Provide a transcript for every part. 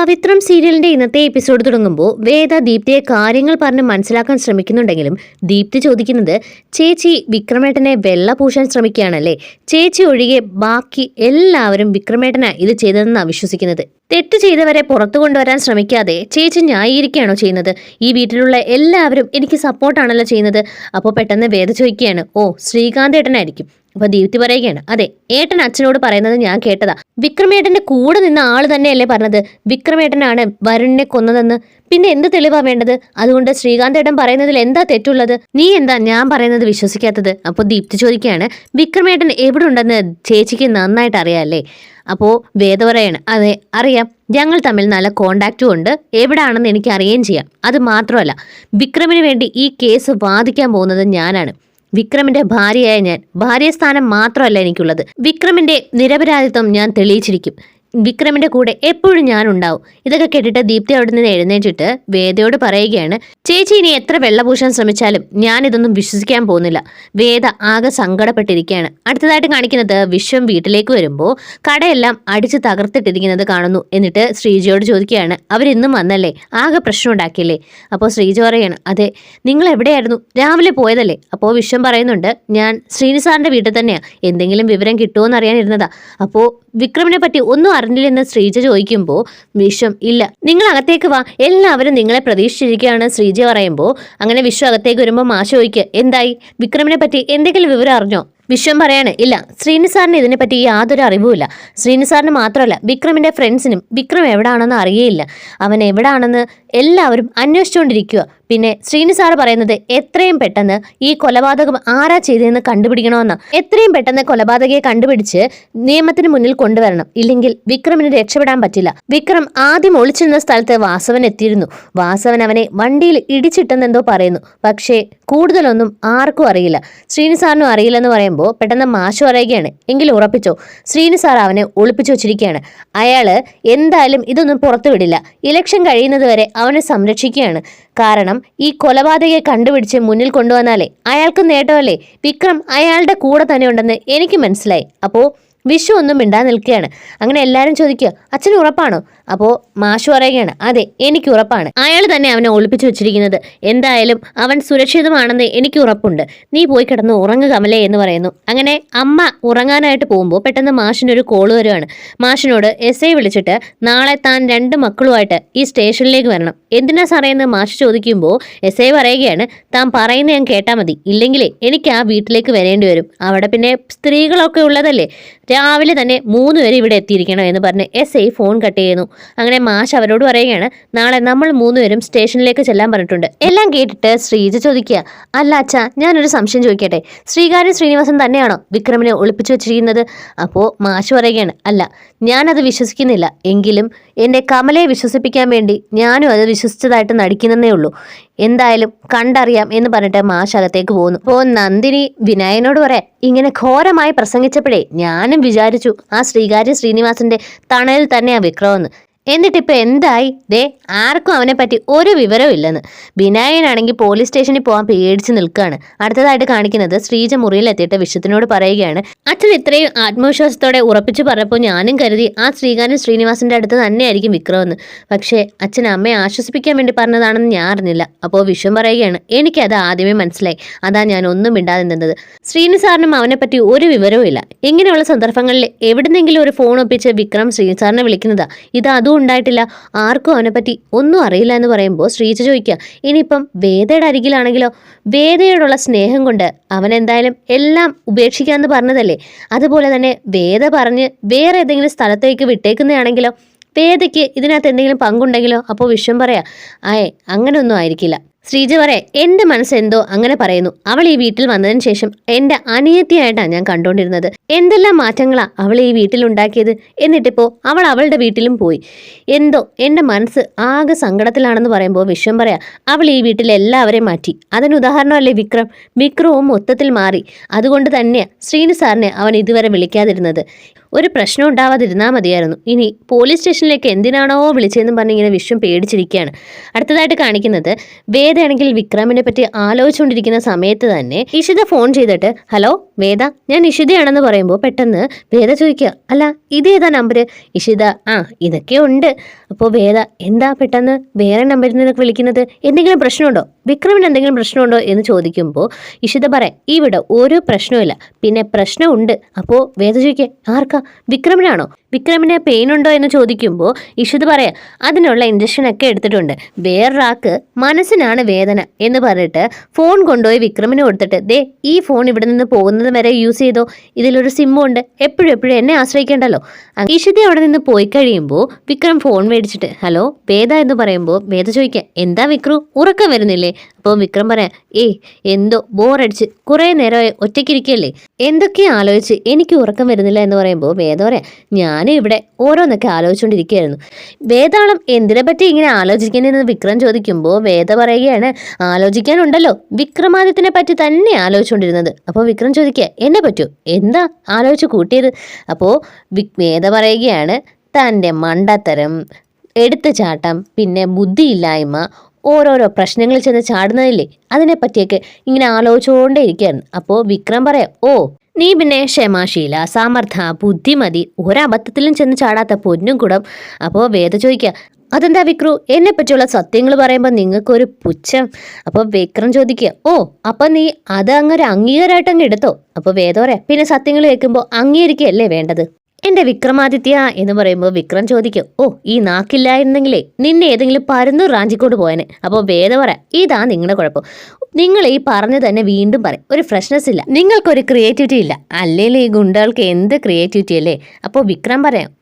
പവിത്രം സീരിയലിന്റെ ഇന്നത്തെ എപ്പിസോഡ് തുടങ്ങുമ്പോൾ വേദ ദീപ്തിയെ കാര്യങ്ങൾ പറഞ്ഞ് മനസ്സിലാക്കാൻ ശ്രമിക്കുന്നുണ്ടെങ്കിലും ദീപ്തി ചോദിക്കുന്നത് ചേച്ചി വിക്രമേട്ടനെ വെള്ള പൂശാൻ ശ്രമിക്കുകയാണല്ലേ, ചേച്ചി ഒഴികെ ബാക്കി എല്ലാവരും വിക്രമേട്ടനാ ഇത് ചെയ്തതെന്നാണ് വിശ്വസിക്കുന്നത്. തെറ്റ് ചെയ്തവരെ പുറത്തു കൊണ്ടുവരാൻ ശ്രമിക്കാതെ ചേച്ചി ന്യായീകരിക്കുകയാണോ ചെയ്യുന്നത്? ഈ വീട്ടിലുള്ള എല്ലാവരും എനിക്ക് സപ്പോർട്ടാണല്ലോ ചെയ്യുന്നത്. അപ്പോൾ പെട്ടെന്ന് വേദ ചോദിക്കുകയാണ്, ഓ ശ്രീകാന്ത് ഏട്ടനായിരിക്കും. അപ്പൊ ദീപ്തി പറയുകയാണ്, അതെ ഏട്ടൻ അച്ഛനോട് പറയുന്നത് ഞാൻ കേട്ടതാ. വിക്രമേട്ടന്റെ കൂടെ നിന്ന ആള് തന്നെയല്ലേ പറഞ്ഞത് വിക്രമേട്ടനാണ് വരുണിനെ കൊന്നതെന്ന്. പിന്നെ എന്ത് തെളിവാ വേണ്ടത്? അതുകൊണ്ട് ശ്രീകാന്ത് ഏട്ടൻ പറയുന്നതിൽ എന്താ തെറ്റുള്ളത്? നീ എന്താ ഞാൻ പറയുന്നത് വിശ്വസിക്കാത്തത്? അപ്പോൾ ദീപ്തി ചോദിക്കുകയാണ്, വിക്രമേട്ടൻ എവിടെ ഉണ്ടെന്ന് ചേച്ചിക്ക് നന്നായിട്ട് അറിയാല്ലേ? അപ്പോൾ വേദ പറയാണ്, അതെ അറിയാം, ഞങ്ങൾ തമ്മിൽ നല്ല കോണ്ടാക്റ്റും ഉണ്ട്, എവിടാണെന്ന് എനിക്ക് അറിയുകയും ചെയ്യാം. അത് മാത്രമല്ല വിക്രമിന് വേണ്ടി ഈ കേസ് വാദിക്കാൻ പോകുന്നത് ഞാനാണ്. വിക്രമിന്റെ ഭാര്യയായ ഞാൻ, ഭാര്യസ്ഥാനം മാത്രമല്ല എനിക്കുള്ളത്, വിക്രമിന്റെ നിരപരാധിത്വം ഞാൻ തെളിയിച്ചിരിക്കും. വിക്രമിന്റെ കൂടെ എപ്പോഴും ഞാൻ ഉണ്ടാവും. ഇതൊക്കെ കേട്ടിട്ട് ദീപ്തി അവിടെ നിന്ന് എഴുന്നേറ്റിട്ട് വേദയോട് പറയുകയാണ്, ചേച്ചി ഇനി എത്ര വെള്ളപൂശാൻ ശ്രമിച്ചാലും ഞാൻ ഇതൊന്നും വിശ്വസിക്കാൻ പോകുന്നില്ല. വേദ ആകെ സങ്കടപ്പെട്ടിരിക്കുകയാണ്. അടുത്തതായിട്ട് കാണിക്കുന്നത് വിശ്വം വീട്ടിലേക്ക് വരുമ്പോൾ കടയെല്ലാം അടിച്ച് തകർത്തിട്ടിരിക്കുന്നത് കാണുന്നു. എന്നിട്ട് ശ്രീജയോട് ചോദിക്കുകയാണ്, അവരിന്നും വന്നല്ലേ, ആകെ പ്രശ്നം ഉണ്ടാക്കിയല്ലേ? അപ്പോൾ ശ്രീജ പറയാണ്, അതെ നിങ്ങൾ എവിടെയായിരുന്നു, രാവിലെ പോയതല്ലേ? അപ്പോൾ വിശ്വം പറയുന്നുണ്ട്, ഞാൻ ശ്രീനിസാറിന്റെ വീട്ടിൽ തന്നെയാണ്, എന്തെങ്കിലും വിവരം കിട്ടുമോ എന്ന് അറിയാനിരുന്നതാ. അപ്പോൾ വിക്രമിനെ പറ്റി ഒന്നും അറിഞ്ഞില്ലെന്ന് ശ്രീജ ചോദിക്കുമ്പോൾ വിശ്വം, ഇല്ല നിങ്ങൾ അകത്തേക്ക് വാ, എല്ലാവരും നിങ്ങളെ പ്രതീക്ഷിച്ചിരിക്കുകയാണ് ശ്രീജ പറയുമ്പോൾ അങ്ങനെ വിശ്വം അകത്തേക്ക് വരുമ്പോൾ മാഷ ചോദിക്കുക, എന്തായി, വിക്രമിനെ പറ്റി എന്തെങ്കിലും വിവരം അറിഞ്ഞോ? വിശ്വം പറയാണ്, ഇല്ല ശ്രീനിസാറിന് ഇതിനെപ്പറ്റി യാതൊരു അറിവുമില്ല. ശ്രീനിസാറിന് മാത്രമല്ല വിക്രമിന്റെ ഫ്രണ്ട്സിനും വിക്രം എവിടാണെന്ന് അറിയേയില്ല. അവൻ എവിടാണെന്ന് എല്ലാവരും അന്വേഷിച്ചുകൊണ്ടിരിക്കുക. പിന്നെ ശ്രീനിസാർ പറയുന്നത് എത്രയും പെട്ടെന്ന് ഈ കൊലപാതകം ആരാ ചെയ്തതെന്ന് കണ്ടുപിടിക്കണമെന്നാ. എത്രയും പെട്ടെന്ന് കൊലപാതകയെ കണ്ടുപിടിച്ച് നിയമത്തിന് മുന്നിൽ കൊണ്ടുവരണം, ഇല്ലെങ്കിൽ വിക്രമിന് രക്ഷപ്പെടാൻ പറ്റില്ല. വിക്രം ആദ്യം ഒളിച്ചിരുന്ന സ്ഥലത്ത് വാസവൻ എത്തിയിരുന്നു. വാസവൻ അവനെ വണ്ടിയിൽ ഇടിച്ചിട്ടെന്നെന്തോ പറയുന്നു. പക്ഷേ കൂടുതലൊന്നും ആർക്കും അറിയില്ല, ശ്രീനിസാറിനും അറിയില്ലെന്ന് പറയുമ്പോൾ പെട്ടെന്ന് മാഷ് പറയുകയാണ്, എങ്കിലും ഉറപ്പിച്ചോ ശ്രീനിസാർ അവനെ ഒളിപ്പിച്ചു വെച്ചിരിക്കുകയാണ്. അയാള് എന്തായാലും ഇതൊന്നും പുറത്തുവിടില്ല. ഇലക്ഷൻ കഴിയുന്നത് വരെ അവനെ സംരക്ഷിക്കുകയാണ്. കാരണം ഈ കൊലപാതകയെ കണ്ടുപിടിച്ച് മുന്നിൽ കൊണ്ടുവന്നാലേ അയാൾക്ക് നേട്ടമല്ലേ. വിക്രം അയാളുടെ കൂടെ തന്നെ ഉണ്ടെന്ന് എനിക്ക് മനസ്സിലായി. അപ്പോൾ വിഷു ഒന്നും മിണ്ടാൻ നിൽക്കുകയാണ്. അങ്ങനെ എല്ലാവരും ചോദിക്കുക, അച്ഛന് ഉറപ്പാണോ? അപ്പോൾ മാഷു പറയുകയാണ്, അതെ എനിക്ക് ഉറപ്പാണ്, അയാൾ തന്നെ അവനെ ഒളിപ്പിച്ചു വെച്ചിരിക്കുന്നത്. എന്തായാലും അവൻ സുരക്ഷിതമാണെന്ന് എനിക്ക് ഉറപ്പുണ്ട്. നീ പോയി കിടന്ന് ഉറങ്ങുക കമലേ എന്ന് പറയുന്നു. അങ്ങനെ അമ്മ ഉറങ്ങാനായിട്ട് പോകുമ്പോൾ പെട്ടെന്ന് മാഷിനൊരു കോള് വരുവാണ്. മാഷിനോട് SI വിളിച്ചിട്ട് നാളെ താൻ 2 മക്കളുമായിട്ട് ഈ സ്റ്റേഷനിലേക്ക് വരണം. എന്തിനാ സാറേ എന്ന് മാഷ് ചോദിക്കുമ്പോൾ SI പറയുകയാണ്, താൻ പറയുന്നത് ഞാൻ കേട്ടാൽ മതി, ഇല്ലെങ്കിലേ എനിക്ക് ആ വീട്ടിലേക്ക് വരേണ്ടി വരും. അവിടെ പിന്നെ സ്ത്രീകളൊക്കെ ഉള്ളതല്ലേ, രാവിലെ തന്നെ 3 പേര് ഇവിടെ എത്തിയിരിക്കണം എന്ന് പറഞ്ഞ് SI ഫോൺ കട്ട് ചെയ്യുന്നു. അങ്ങനെ മാഷ് അവരോട് പറയുകയാണ്, നാളെ നമ്മൾ 3 പേരും സ്റ്റേഷനിലേക്ക് ചെല്ലാൻ പറഞ്ഞിട്ടുണ്ട്. എല്ലാം കേട്ടിട്ട് ശ്രീജ ചോദിക്കുക, അല്ല അച്ഛാ ഞാനൊരു സംശയം ചോദിക്കട്ടെ, ശ്രീകാര്യം ശ്രീനിവാസൻ തന്നെയാണോ വിക്രമിനെ ഒളിപ്പിച്ചു വെച്ചിരിക്കുന്നത്? അപ്പോൾ മാഷ് പറയുകയാണ്, അല്ല ഞാനത് വിശ്വസിക്കുന്നില്ല, എങ്കിലും എൻ്റെ കമലയെ വിശ്വസിപ്പിക്കാൻ വേണ്ടി ഞാനും അത് വിശ്വസിച്ചതായിട്ട് നടിക്കുന്നതേ ഉള്ളൂ. എന്തായാലും കണ്ടറിയാം എന്ന് പറഞ്ഞിട്ട് മാഷ് അകത്തേക്ക് പോകുന്നു. അപ്പോൾ നന്ദിനി വിനായനോട് പറയാം, ഇങ്ങനെ ഘോരമായി പ്രസംഗിച്ചപ്പോഴേ ഞാനും വിചാരിച്ചു ആ ശ്രീകാര്യ ശ്രീനിവാസന്റെ തണലിൽ തന്നെയാ വിക്രമെന്ന്. എന്നിട്ടിപ്പോൾ എന്തായി? ദേ ആർക്കും അവനെ പറ്റി ഒരു വിവരവും ഇല്ലെന്ന്. വിനായനാണെങ്കിൽ പോലീസ് സ്റ്റേഷനിൽ പോകാൻ പേടിച്ച് നിൽക്കുകയാണ്. അടുത്തതായിട്ട് കാണിക്കുന്നത് ശ്രീജ മുറിയിലെത്തിയിട്ട് വിശ്വത്തിനോട് പറയുകയാണ്, അച്ഛൻ ഇത്രയും ആത്മവിശ്വാസത്തോടെ ഉറപ്പിച്ചു പറഞ്ഞപ്പോൾ ഞാനും കരുതി ആ ശ്രീകാര്യൻ ശ്രീനിവാസന്റെ അടുത്ത് തന്നെയായിരിക്കും വിക്രമെന്ന്. പക്ഷേ അച്ഛൻ അമ്മയെ ആശ്വസിപ്പിക്കാൻ വേണ്ടി പറഞ്ഞതാണെന്ന് ഞാൻ അറിഞ്ഞില്ല. അപ്പോൾ വിശ്വം പറയുകയാണ്, എനിക്കത് ആദ്യമേ മനസ്സിലായി, അതാ ഞാൻ ഒന്നും മിണ്ടാതെ നിന്നത്. ശ്രീനിസാറിനും അവനെപ്പറ്റി ഒരു വിവരവും ഇല്ല. ഇങ്ങനെയുള്ള സന്ദർഭങ്ങളിൽ എവിടുന്നെങ്കിലും ഒരു ഫോൺ ഒപ്പിച്ച് വിക്രം ശ്രീനിസാറിനെ വിളിക്കുന്നതാ. ഇത് അതും ഉണ്ടായിട്ടില്ല, ആർക്കും അവനെപ്പറ്റി ഒന്നും അറിയില്ല എന്ന് പറയുമ്പോൾ ശ്രീജ ചോദിക്കുക, ഇനിയിപ്പം വേദയുടെ അരികിലാണെങ്കിലോ? വേദയോടുള്ള സ്നേഹം കൊണ്ട് അവൻ എന്തായാലും എല്ലാം ഉപേക്ഷിക്കാമെന്ന് പറഞ്ഞതല്ലേ, അതുപോലെ തന്നെ വേദ പറഞ്ഞ് വേറെ ഏതെങ്കിലും സ്ഥലത്തേക്ക് വിട്ടേക്കുന്നതാണെങ്കിലോ? വേദയ്ക്ക് ഇതിനകത്ത് എന്തെങ്കിലും പങ്കുണ്ടെങ്കിലോ? അപ്പോൾ വിശ്വം പറയാ, അങ്ങനെയൊന്നും ആയിരിക്കില്ല. ശ്രീജ പറയാം, എൻ്റെ മനസ്സെന്തോ അങ്ങനെ പറയുന്നു. അവൾ ഈ വീട്ടിൽ വന്നതിന് ശേഷം എൻ്റെ അനിയത്തിയായിട്ടാണ് ഞാൻ കണ്ടുകൊണ്ടിരുന്നത്. എന്തെല്ലാം മാറ്റങ്ങളാ അവൾ ഈ വീട്ടിലുണ്ടാക്കിയത്. എന്നിട്ടിപ്പോൾ അവൾ അവളുടെ വീട്ടിലും പോയി. എന്തോ എൻ്റെ മനസ്സ് ആകെ സങ്കടത്തിലാണെന്ന് പറയുമ്പോൾ വിശ്വം പറയാം, അവൾ ഈ വീട്ടിൽ എല്ലാവരെയും മാറ്റി. അതിന് ഉദാഹരണമല്ലേ വിക്രം. വിക്രവും മൊത്തത്തിൽ മാറി. അതുകൊണ്ട് തന്നെയാണ് ശ്രീനിസാറിനെ അവൻ ഇതുവരെ വിളിക്കാതിരുന്നത്. ഒരു പ്രശ്നം ഉണ്ടാവാതിരുന്നാൽ മതിയായിരുന്നു. ഇനി പോലീസ് സ്റ്റേഷനിലേക്ക് എന്തിനാണോ വിളിച്ചതെന്നും പറഞ്ഞ് ഇങ്ങനെ വിശ്വം പേടിച്ചിരിക്കുകയാണ്. അടുത്തതായിട്ട് കാണിക്കുന്നത് വേദയാണെങ്കിൽ വിക്രമിനെ പറ്റി ആലോചിച്ചുകൊണ്ടിരിക്കുന്ന സമയത്ത് തന്നെ ഇഷിത ഫോൺ ചെയ്തിട്ട് ഹലോ വേദ, ഞാൻ ഇഷിതയാണെന്ന് പറയുമ്പോൾ പെട്ടെന്ന് വേദ ചോദിക്കുക, അല്ല ഇതേതാ നമ്പര്? ഇഷിത ഇതൊക്കെ ഉണ്ട്. അപ്പോൾ വേദ എന്താ പെട്ടെന്ന് വേറെ നമ്പറിൽ നിന്നൊക്കെ വിളിക്കുന്നത്? എന്തെങ്കിലും പ്രശ്നമുണ്ടോ? വിക്രമിന് എന്തെങ്കിലും പ്രശ്നമുണ്ടോ എന്ന് ചോദിക്കുമ്പോൾ ഇഷിത പറയാം, ഇവിടെ ഒരു പ്രശ്നമില്ല, പിന്നെ പ്രശ്നമുണ്ട്. അപ്പോൾ വേദ ചോദിക്കുക, ആർക്കാ? വിക്രമിനാണോ? വിക്രമിന് പെയിൻ ഉണ്ടോ എന്ന് ചോദിക്കുമ്പോൾ ഇഷിത പറയാം, അതിനുള്ള ഇഞ്ചക്ഷനൊക്കെ എടുത്തിട്ടുണ്ട്, വേറൊരാൾക്ക് മനസ്സിനാണ് വേദന എന്ന് പറഞ്ഞിട്ട് ഫോൺ കൊണ്ടുപോയി വിക്രമിന് കൊടുത്തിട്ട് ദേ ഈ ഫോൺ ഇവിടെ നിന്ന് പോകുന്നത് വരെ യൂസ് ചെയ്തോ, ഇതിലൊരു സിമ്മും ഉണ്ട്, എപ്പോഴും എന്നെ ആശ്രയിക്കേണ്ടല്ലോ. ഇഷിത അവിടെ നിന്ന് പോയി കഴിയുമ്പോൾ വിക്രം ഫോൺ മേടിച്ചിട്ട് ഹലോ വേദ എന്ന് പറയുമ്പോൾ വേദ ചോദിക്കുക, എന്താ വിക്രു ഉറക്കം വരുന്നില്ലേ? അപ്പോൾ വിക്രം പറയാം, എന്തോ ബോറടിച്ച് കുറേ നേരമായി ഒറ്റയ്ക്കിരിക്കുകയല്ലേ, എന്തൊക്കെ ആലോചിച്ച് എനിക്ക് ഉറക്കം വരുന്നില്ല എന്ന് പറയുമ്പോൾ വേദ പറയാം, ഞാനും ഇവിടെ ഓരോന്നൊക്കെ ആലോചിച്ചുകൊണ്ടിരിക്കുകയായിരുന്നു. വേദാളം എന്തിനെ പറ്റി ഇങ്ങനെ ആലോചിക്കുന്നതെന്ന് വിക്രം ചോദിക്കുമ്പോൾ വേദ പറയുകയാണ്, ആലോചിക്കാനുണ്ടല്ലോ, വിക്രമാദിത്യനെ പറ്റി തന്നെ ആലോചിച്ചുകൊണ്ടിരുന്നത്. അപ്പോൾ വിക്രം ചോദിക്കുക, എന്നെ പറ്റൂ, എന്താ ആലോചിച്ച് കൂട്ടിയത്? അപ്പോൾ വേദ പറയുകയാണ്, തൻ്റെ മണ്ടത്തരം, എടുത്തുചാട്ടം, പിന്നെ ബുദ്ധിയില്ലായ്മ, ഓരോരോ പ്രശ്നങ്ങളിൽ ചെന്ന് ചാടുന്നതില്ലേ, അതിനെപ്പറ്റിയൊക്കെ ഇങ്ങനെ ആലോചിച്ചുകൊണ്ടേ ഇരിക്കുകയായിരുന്നു. അപ്പോൾ വിക്രം പറയാം, നീ പിന്നെ ക്ഷമാശീല, സമർത്ഥ, ബുദ്ധിമതി, ഒരബദ്ധത്തിലും ചെന്ന് ചാടാത്ത പൊന്നും കൂടം. അപ്പോൾ വേദ ചോദിക്കുക, അതെന്താ വിക്രു, എന്നെ പറ്റിയുള്ള സത്യങ്ങൾ പറയുമ്പോൾ നിങ്ങൾക്കൊരു പുച്ഛം? അപ്പോൾ വിക്രം ചോദിക്കുക, അപ്പം നീ അത് അങ്ങൊരു അംഗീകാരമായിട്ട് അങ്ങ് എടുത്തോ? അപ്പോൾ വേദ പറയാം, പിന്നെ സത്യങ്ങൾ കേൾക്കുമ്പോൾ അംഗീകരിക്കുകയല്ലേ വേണ്ടത്? എൻ്റെ വിക്രമാദിത്യ എന്ന് പറയുമ്പോൾ വിക്രം ചോദിക്കും, ഈ നാക്കില്ലായിരുന്നെങ്കിലേ നിന്നെ ഏതെങ്കിലും പരന്നു റാഞ്ചിക്കൊണ്ട് പോയനെ. അപ്പോൾ വേദ പറയാം, ഇതാ നിങ്ങളുടെ കുഴപ്പം, നിങ്ങൾ ഈ പറഞ്ഞു തന്നെ വീണ്ടും പറയും, ഒരു ഫ്രഷ്നെസ് ഇല്ല, നിങ്ങൾക്കൊരു ക്രിയേറ്റിവിറ്റി ഇല്ല, അല്ലെങ്കിൽ ഈ ഗുണ്ടകൾക്ക് എന്ത് ക്രിയേറ്റിവിറ്റി അല്ലേ? അപ്പോൾ വിക്രം പറയാം,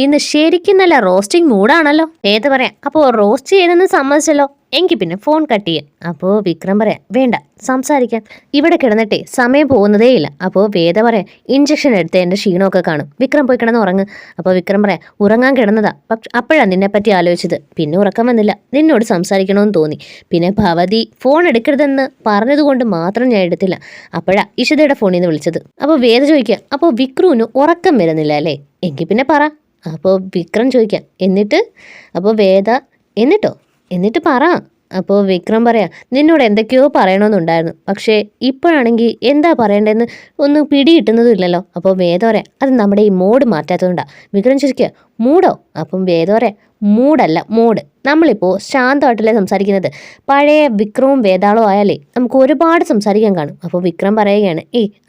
ഇന്ന് ശരിക്കും നല്ല റോസ്റ്റിംഗ് മൂഡാണല്ലോ. വേദ പറയാം, അപ്പോൾ റോസ്റ്റ് ചെയ്തെന്ന് സമ്മതിച്ചല്ലോ, എങ്കിൽ പിന്നെ ഫോൺ കട്ട് ചെയ്യാം. അപ്പോൾ വിക്രം പറയാം, വേണ്ട സംസാരിക്കാൻ, ഇവിടെ കിടന്നിട്ടേ സമയം പോകുന്നതേ ഇല്ല. അപ്പോൾ വേദ പറയാം, ഇഞ്ചക്ഷൻ എടുത്ത് എൻ്റെ ക്ഷീണമൊക്കെ കാണും, വിക്രം പോയി കിടന്ന് ഉറങ്ങ്. അപ്പോൾ വിക്രം പറയാം, ഉറങ്ങാൻ കിടന്നതാ, പക്ഷെ അപ്പോഴാണ് നിന്നെപ്പറ്റി ആലോചിച്ചത്, പിന്നെ ഉറക്കം വന്നില്ല, നിന്നോട് സംസാരിക്കണമെന്ന് തോന്നി, പിന്നെ ഭവതി ഫോൺ എടുക്കരുതെന്ന് പറഞ്ഞതുകൊണ്ട് മാത്രം ഞാൻ എടുത്തില്ല, അപ്പോഴാ ഇഷിതയുടെ ഫോണിൽ നിന്ന് വിളിച്ചത്. അപ്പോൾ വേദ ചോദിക്കുക, അപ്പോൾ വിക്രുവിന് ഉറക്കം വരുന്നില്ല അല്ലേ? എങ്കിൽ പിന്നെ പറ. അപ്പോൾ വിക്രം ചോദിക്കാം, എന്നിട്ട്? അപ്പോൾ വേദ, എന്നിട്ട് പറ. അപ്പോൾ വിക്രം പറയാം, നിന്നോട് എന്തൊക്കെയോ പറയണമെന്നുണ്ടായിരുന്നു, പക്ഷേ ഇപ്പോഴാണെങ്കിൽ എന്താ പറയേണ്ടതെന്ന് ഒന്നും പിടികിട്ടുന്നതും ഇല്ലല്ലോ. അപ്പോൾ വേദ പറയാം, അത് നമ്മുടെ ഈ മോഡ് മാറ്റാത്തതുകൊണ്ടാണ്. വിക്രം ചോദിക്കുക, മൂഡോ? അപ്പം വേദ പറയാം, മൂഡല്ല മോഡ്, നമ്മളിപ്പോൾ ശാന്തമായിട്ടല്ലേ സംസാരിക്കുന്നത്, പഴയ വിക്രവും വേതാളവും ആയാലേ നമുക്ക് ഒരുപാട് സംസാരിക്കാൻ കാണും. അപ്പോൾ വിക്രം പറയുകയാണ്,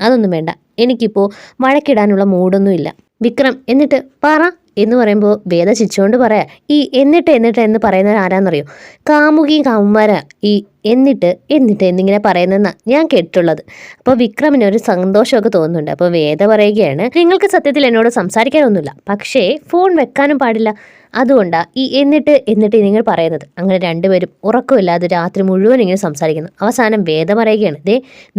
അതൊന്നും വേണ്ട, എനിക്കിപ്പോൾ വഴക്കിടാനുള്ള മൂഡൊന്നുമില്ല. വിക്രം, എന്നിട്ട് പറ എന്ന് പറയുമ്പോൾ വേദ ചിരിച്ചുകൊണ്ട് പറയാം, ഈ എന്നിട്ട് എന്ന് പറയുന്നത് ആരാന്നറിയോ? കാമുകിയും കാമുമാരാ ഈ എന്നിട്ട് എന്നിങ്ങനെ പറയുന്നതെന്നാണ് ഞാൻ കേട്ടിട്ടുള്ളത്. അപ്പോൾ വിക്രമിന് ഒരു സന്തോഷമൊക്കെ തോന്നുന്നുണ്ട്. അപ്പോൾ വേദ പറയുകയാണ്, നിങ്ങൾക്ക് സത്യത്തിൽ എന്നോട് സംസാരിക്കാനൊന്നുമില്ല, പക്ഷേ ഫോൺ വെക്കാനും പാടില്ല, അതുകൊണ്ടാണ് ഈ എന്നിട്ട് നിങ്ങൾ പറയുന്നത്. അങ്ങനെ രണ്ടുപേരും ഉറക്കമില്ലാതെ രാത്രി മുഴുവൻ ഇങ്ങനെ സംസാരിക്കുന്നു. അവസാനം വേദ പറയുകയാണ്,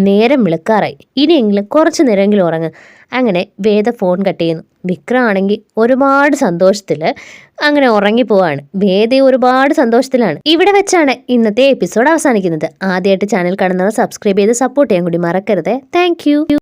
നേരം വിളിക്കാറായി, ഇനിയെങ്കിലും കുറച്ച് നേരമെങ്കിലും ഉറങ്ങ്. അങ്ങനെ വേദ ഫോൺ കട്ട് ചെയ്യുന്നു. വിക്രം ആണെങ്കിൽ ഒരുപാട് സന്തോഷത്തിൽ അങ്ങനെ ഉറങ്ങിപ്പോവാണ്. വേദ ഒരുപാട് സന്തോഷത്തിലാണ്. ഇവിടെ വെച്ചാണ് ഇന്നത്തെ എപ്പിസോഡ് അവസാനിക്കുന്നത്. ആദ്യമായിട്ട് ചാനൽ കാണുന്നവർ സബ്സ്ക്രൈബ് ചെയ്ത് സപ്പോർട്ട് ചെയ്യാൻ കൂടി മറക്കരുത്. താങ്ക്